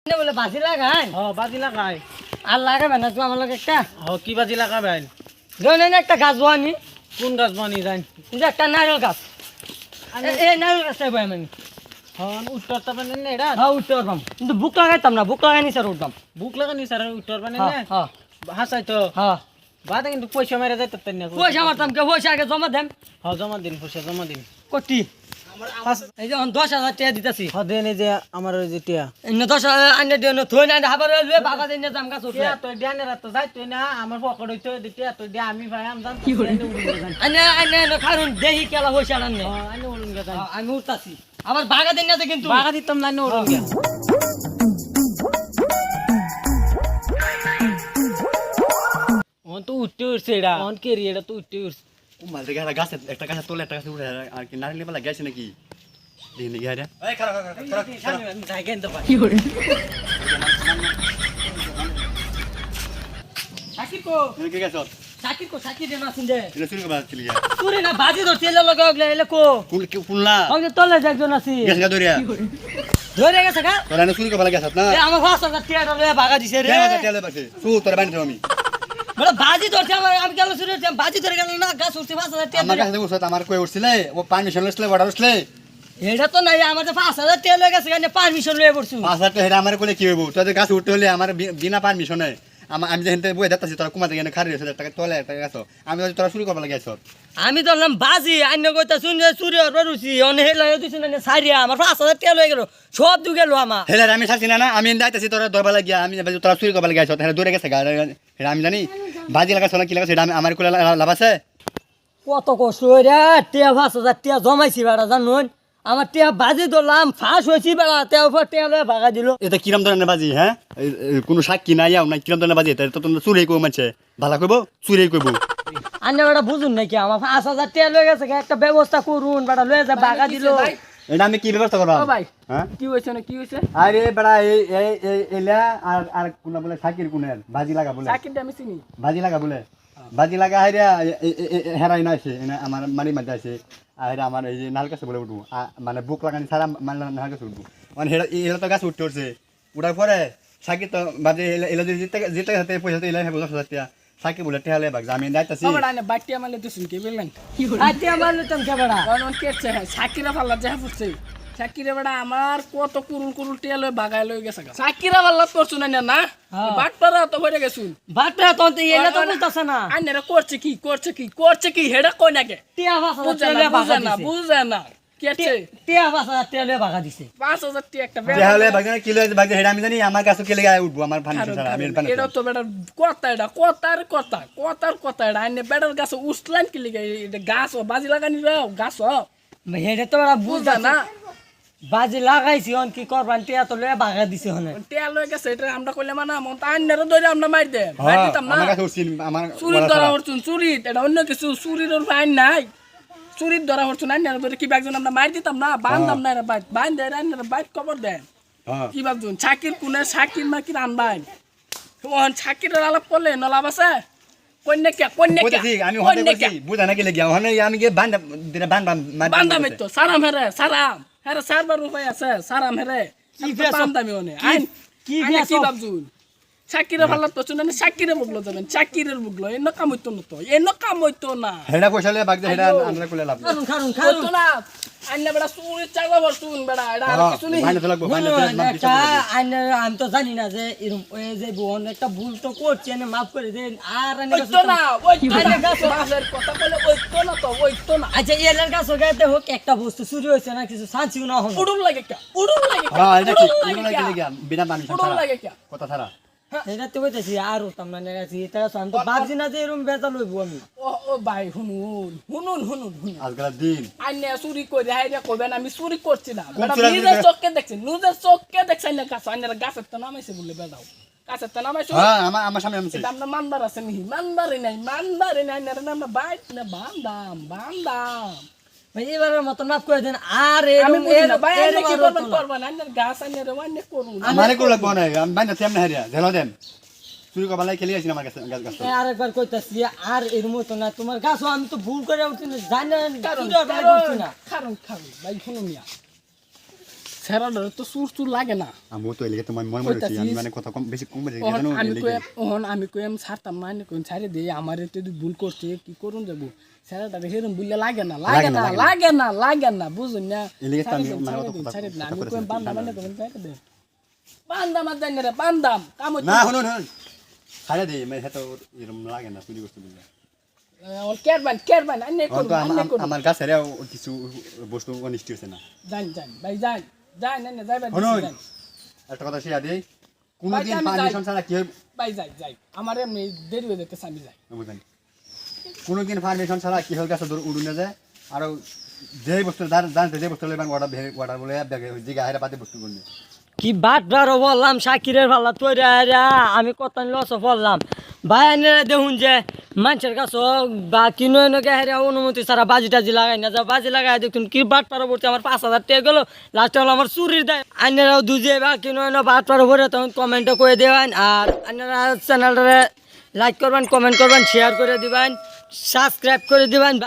বলে বাজি লাগাই বাজি লাগাই আর লাগাবে না তুই আমার লগে একটা কি বাজি লাগাবেন ধরেন একটা গাছ বানি কোন গাছ বানি যাই কিন্তু একটা নারকেল গাছ এই নারকেল গাছটাই বয় আমি উত্তর পাবেন না এটা হ্যাঁ উঠতে পারবাম কিন্তু বুক লাগাইতাম না বুক লাগাই নি স্যার উঠবাম বুক লাগানি স্যার উত্তর পাবেন না হ্যাঁ হ্যাঁ হাসাই তো হ্যাঁ বাদে কিন্তু পয়সা মেরে যাইতে না পয়সা মারতাম কে পয়সা আগে জমা দেন জমা দিন পয়সা জমা দিন কটি এই যে 10,000 টাকা দিতেছি দেন এই যে আমার ওই যে টিয়া এনে 10,000 আনে দিও থই না হাবার লয়ে বাবা দিন জাম গাছ উঠলে টিয়া তো ডিয়ানে রাত যাই তুই না আমার পকেট হইতো টিয়া তো দিয়া আমি ভাই আম জান কি করে আনে আনে কারণ দেহি কেলা পয়সা আননে আনে উড়ুন গে যাই আমি উঠতাছি আবার বাগা দিন না কিন্তু বাগা দিতাম না উড়ুন গে তো উঠতে উঠছে এটা কে রি এটা তো উঠতে উঠছে মাল থেকে একটা গাছের তোলে একটা গাছে উঠে আর কি নারকেল বেলা গেছে নাকি দেখি নাকি হাইরা এই খারাপ জায়গা তো কি করে সাকিব কো তুমি কি গেছো সাকিব দে না শুনদে এটা শুরু করে চলি যা তুই না বাজি ধরতে লগা লাগলে এলে কো কুলনা আমি তো তলে একজন আছি গেছে গা দরিয়া ধরে গেছে গা তোরা না শুরু করে গেছত না এ আমার 5,000 টাকা লয়ে ভাগা দিছে রে তেলে বাসে সু তোরা বানি আমি বড় বাজি ধরতে আমি গেল শুরু বাজি ধরে গেল না গাছ উঠতে 5,000 টাকা আমার কাছে উঠছে আমার কই উঠছিলে ও পারমিশন লইছিলে বড় উঠছিলে এটা তো নাই আমার তো 5,000 টাকা লয়ে গেছে কেন পারমিশন লয়ে পড়ছু পাঁচহাজার টাকা আমার কইলে কি হইব তোদের গাছ উঠতে হলে আমার বিনা পারমিশনে আমি যেখান থেকে বই দেখতেছি তোরা কুমাতে গেলে খারি হয়েছে টাকা তোলে একটা গেছো আমি তোরা শুরু করবার গেছো আমি তো বললাম বাজি আন্য কইতা শুনছে চুরি হবার রুচি অনে হেলা দিছ না সারিয়া আমার 5,000 টাকা লয়ে গেল সব দু গেল আমার হেলে আমি ছাড়ছি না আমি যাইতেছি তোরা দরবার লাগিয়া আমি তোরা চুরি করবার গেছো হেলে দূরে গেছে গা আমি জানি বাজি লাগাছ না কি লাগাছ সেটা আমার কোলে লাভ আছে কত কষ্ট রে টিয়া 5,000 টাকা জমাইছি বেড়া জানুন আমার টিয়া বাজি ধরলাম ফাঁস হয়েছি বেড়া টিয়া উপর টিয়া লয়ে ভাগা দিল এটা কিরম ধরনের বাজি হ্যাঁ কোনো সাক্ষী নাই না কিরম ধরনের বাজি এটা তো তোমরা চুরি করবো মানছে ভালো করবো চুরি করবো আন্য বেড়া বুঝুন নাকি আমার 5,000 টাকা লয়ে গেছে একটা ব্যবস্থা করুন বেড়া লয়ে যা ভাগা দিল এটা আমি কি ব্যবস্থা করবো ভাই হ্যাঁ কি হইছে না কি হইছে আরে বেড়া এলা আর কোন বলে সাকির কোনের বাজি লাগা বলে সাকিবটা আমি চিনি বাজি লাগা বলে বাজি লাগা হাইরা হেরাই না আছে আমার মারি মাঝে আছে আর আমার এই যে নাল কাছে বলে উঠবো মানে বুক লাগানি ছাড়া মানে নাল কাছে উঠবো মানে এলা তো গাছ উঠতে উঠছে উঠার পরে সাকির তো বাজে এলা যদি যেতে হাতে পয়সা তো এলা হেবো 10,000 টাকা সাকির বলে টেহালে বাগ আমি যাইতাছি বাবা না বাটি আমালে তো শুনকে বললেন আজকে আমার লতাম কে বেড়া কারণ কেছে সাকিরা ফাল্লা যা পড়ছে সাকিরা বেড়া আমার কত কুরুল কুরুল টিয়া লই বাগাই লই গেছে সাকিরা ফাল্লা করছ না না বাটপারা তো হয়ে গেছুন বাটরা তো এলে তো বলতাছ না আইনারা করছে কি হেডা কই নাকে টিয়া 5,000 টাকা লয়ে ভাগা দিছে বুঝে না কেছে টিয়া 5,000 টাকা লয়ে ভাগা দিছে 5,000 টাকা একটা টেহালে বাগ কিলো বাগ হেডা আমি জানি আমার কাছে কেলে গায় উঠবো আমার ফান্ডি ছাড়া আমি এটা তো বেটা কথার এটা আইনে বেটার গাছ উঠলেন কি লিগে এটা গাছ বাজি লাগানি গাছ হেডে তো বেড়া বুঝা না বাজি লাগাইছি অন কি করবান টিয়া তো লয়ে ভাগা দিছে হনে টিয়া লই গেছে এটা আমরা কইলে মানা মন তো আইনারও ধরে আমরা মার দে মার দিতাম না আমার কাছে উঠছি আমার চুরির ধরা হরছুন চুরি এটা অন্য কিছু চুরির ওর আইন নাই চুরির ধরা হরছুন আইনার ধরে কি একজন আমরা মার দিতাম না বান্ধতাম না এরা বাইট বান্ধ দেয় আইনার বাইট খবর দেয় কি ভাবছুন শাকির কোনে শাকির মাকির আনবাই ওহন শাকিরের আলাপ করলে নলাভ আছে কন্যা বুঝাছি আমি হতে করছি বুঝা না কেলে গিয়া ওখানে আমি গিয়ে বান্দাম তো সারাম হেরে সারবার উপায় আছে সারাম হেরে বান্দামি ওনে আইন কি কি ভাবছুন শাকিরে ভালো তো শুনে শাকিরে বুগলো যাবেন শাকিরের বুগলো এন কাম হইতো না হেডা পয়সা লয়ে বাগ হেডা আমরা কোলে লাভ খারুন হইতো না আইনা বেড়া চুরি চাগা বসুন বেড়া এটা আর কিছু নেই ভাইনা তো লাগবো একটা আমি তো জানি না যে এরকম যে বোন একটা ভুল তো করছে না মাফ করে দেন আর হইতো না বাসের কথা বলে হইতো না আচ্ছা এলার কাছে গাইতে হোক একটা বস্তু চুরি হয়েছে না কিছু শান্তিও না হলো উড়ুল লাগে হ্যাঁ এটা কি এগুলো কেলে গিয়া বিনা পারমিশন উড়ুল ছাড়া লাগে কথা ছাড়া এটা তো কইতেছি আর হতাম না নেগাছি এটা আমি তো ভাবছি না যে এরকম বেতা লইব আমি ও ভাই শুনুন আজকাল দিন আইনে চুরি করে হাইরা কইবেন আমি চুরি করছি না বেটা চুরি নিজের চোখে দেখছেন না গাছ আইনার গাছের তো নামাইছে বলে বেটাও গাছের তো নামাইছে হ্যাঁ আমার সামনে আমি এটা আমরা মানবার আছে নি মানবারই নাই না আমরা বাইট না বান্দাম ভাই এবারের মত মাফ করে দেন আর আমি এরকম বুঝি না ভাই আইনে কি করবেন আইনার গাছ আইনার ওয়ানে করুন আমারে কোলে লাগবো না আমি বাইনা তেমনে হারিয়া জেলো দেন চুরি করা লাই খেলি আছি আমার কাছে গাছ আরেকবার কইতাছি আর এর মতো না তোমার গাছও আমি তো ভুল করে উঠছি না জানেন কারণ না কারণ ভাই শুনুন মিয়া সেরাডার তো সুর লাগে না আমিও তো এলাকা তোমার মনে মনে আমি মানে কথা কম বেশি কম বেশি জানো আমি কইম ছাড়তাম না আমি কইম ছাড়ে দে আমার এতে ভুল করছে কি করুন যাবো সেরাডার হেরম বুঝলে লাগে না বুঝুন না ছাড়ে না আমি কইম বান্দা মানে কইম ছাড়ে দে বান্দা মাছ জানি রে বান্দাম কাম না শুনুন ছাড়ে দে মানে হেতো এরকম লাগে না চুরি করতে বুঝলে কেরবান আন্নে করুন আমার কাছে কিছু বস্তু অনিষ্ট হচ্ছে না যান ভাই যান না যাইবা শুনুন একটা কথা শেয়ার দিই কোনদিন পারমিশন ছাড়া কি ভাই যাই আমার এমনি দেরি হয়ে যেতে আমি যাই বুঝলেন কোনদিন পারমিশন ছাড়া কি হল গাছে উড়ুনে যায় আর যে বস্তু জানতে যে বস্তু লেবেন ওয়াটার বলে ব্যাগে জিগা হাইরা পাতে বস্তু করলে কি বাটবারও বললাম শাকিরের ভাল্লা তৈরি আমি কত লস বললাম ভাই আইনারা দেখুন যে মানুষের কাছে বা কিনো এনেকে হেরে অনুমতি ছাড়া বাজি টাজি লাগাই না যা বাজি লাগাই দেখুন কি বাট পারো পড়ছে আমার 5,000 টাকা গেলো লাস্টে হলো আমার চুরির দেয় আইনারাও দুজে বা কিনো এনে বাট পারো পড়ে তখন কমেন্টও করে দেবেন আর আইনারা চ্যানেলটারে লাইক করবেন কমেন্ট করবেন শেয়ার করে দিবেন সাবস্ক্রাইব করে দিবেন।